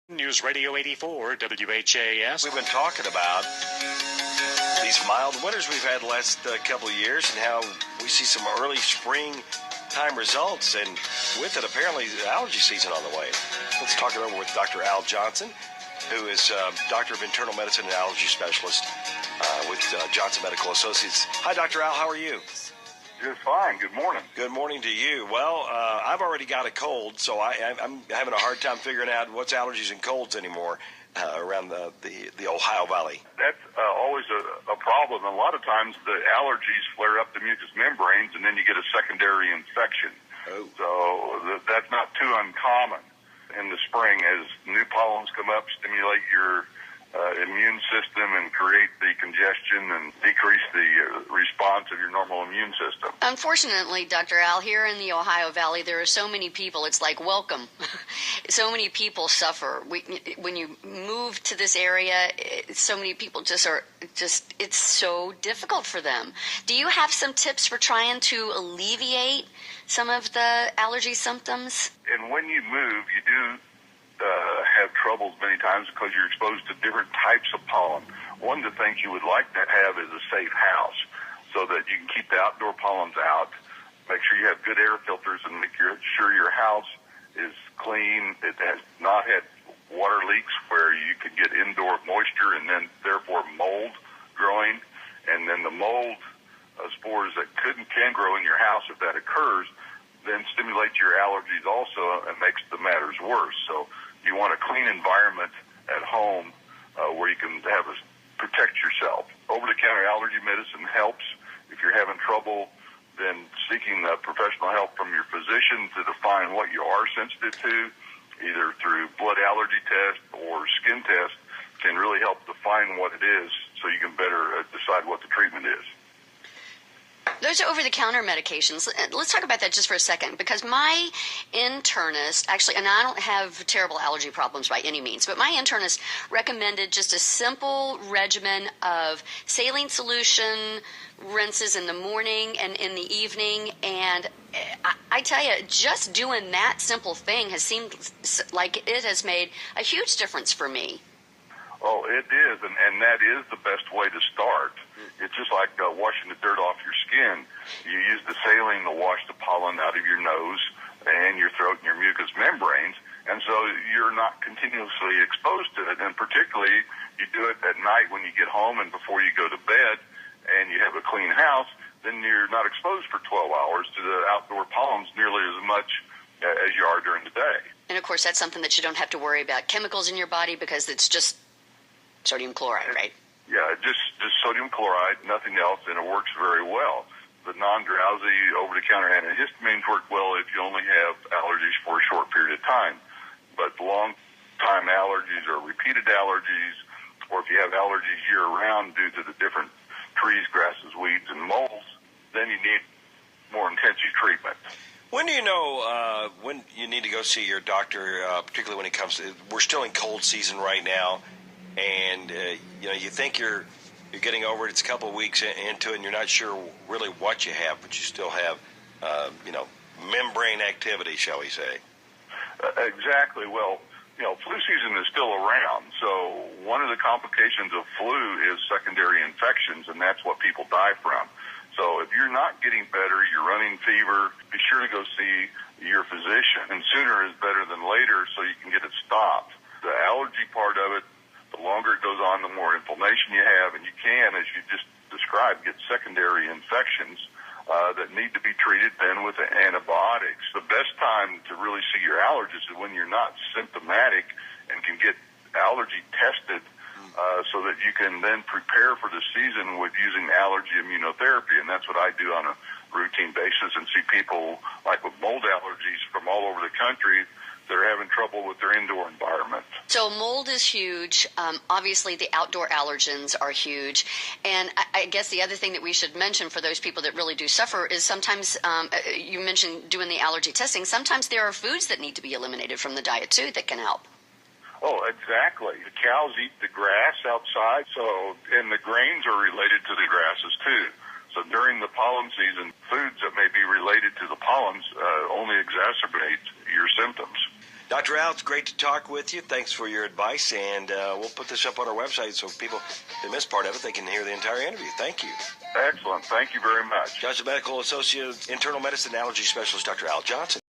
News Radio 84, WHAS. We've been talking about these mild winters we've had the last couple of years and how we see some early spring time results, and with it, apparently, the allergy season on the way. Let's talk it over with Dr. Al Johnson, who is Doctor of Internal Medicine and Allergy Specialist with Johnson Medical Associates. Hi, Dr. Al. How are you? Just fine. Good morning. Good morning to you. Well, I've already got a cold, so I'm having a hard time figuring out what's allergies and colds anymore around the Ohio Valley. That's always a problem. A lot of times the allergies flare up the mucous membranes, and then you get a secondary infection. Oh. So that's not too uncommon in the spring as new pollens come up, stimulate your immune system and create the congestion and decrease the response of your normal immune system. Unfortunately, Dr. Al, here in the Ohio Valley, there are so many people, it's like welcome. So many people suffer. When you move to this area, so many people it's so difficult for them. Do you have some tips for trying to alleviate some of the allergy symptoms? And when you move, you do have troubles many times because you're exposed to different types of pollen. One of the things you would like to have is a safe house so that you can keep the outdoor pollens out, make sure you have good air filters, and make sure your house is clean. It has not had water leaks where you could get indoor moisture and then therefore mold growing. And then the mold spores that can grow in your house, if that occurs, then stimulates your allergies also and makes the matters worse. So you want a clean environment at home where you can protect yourself. Over-the-counter allergy medicine helps. If you're having trouble, then seeking professional help from your physician to define what you are sensitive to, either through blood allergy test or skin test, can really help define what it is so you can better decide what the treatment is. Those over-the-counter medications, let's talk about that just for a second, because my internist, actually, and I don't have terrible allergy problems by any means, but my internist recommended just a simple regimen of saline solution rinses in the morning and in the evening, and I tell you, just doing that simple thing has seemed like it has made a huge difference for me. Oh, it is, and that is the best way to start. It's just like washing the dirt off your skin. You use the saline to wash the pollen out of your nose and your throat and your mucous membranes, and so you're not continuously exposed to it. And particularly, you do it at night when you get home and before you go to bed, and you have a clean house, then you're not exposed for 12 hours to the outdoor pollens nearly as much as you are during the day. And, of course, that's something that you don't have to worry about chemicals in your body because it's just sodium chloride, right? Yeah, just sodium chloride, nothing else, and it works very well. The non-drowsy over-the-counter antihistamines work well if you only have allergies for a short period of time. But long-time allergies or repeated allergies, or if you have allergies year-round due to the different trees, grasses, weeds, and molds, then you need more intensive treatment. When do you know when you need to go see your doctor, particularly when it comes to, we're still in cold season right now, and you think you're getting over it. It's a couple of weeks into it, and you're not sure really what you have, but you still have, membrane activity, shall we say? Exactly. Well, flu season is still around, so one of the complications of flu is secondary infections, and that's what people die from. So if you're not getting better, you're running fever, be sure to go see your physician, and sooner is better than later so you can get it stopped. The allergy part of it, the longer it goes on, the more inflammation you have, and you can, as you just described, get secondary infections that need to be treated then with antibiotics. The best time to really see your allergist is when you're not symptomatic and can get allergy tested so that you can then prepare for the season with using allergy immunotherapy, and that's what I do on a routine basis, and see people like with mold allergies from all over the country that are having trouble with their indoor environment. So mold is huge. Obviously, the outdoor allergens are huge. And I guess the other thing that we should mention for those people that really do suffer is sometimes, you mentioned doing the allergy testing, sometimes there are foods that need to be eliminated from the diet, too, that can help. Oh, exactly. The cows eat the grass outside, and the grains are related to the grasses, too. So during the pollen season, foods that may be related to the pollens only exacerbate your symptoms. Dr. Al, it's great to talk with you. Thanks for your advice, and we'll put this up on our website so people, if they miss part of it, they can hear the entire interview. Thank you. Excellent. Thank you very much. Johnson Medical Associate, Internal Medicine and Allergy Specialist, Dr. Al Johnson.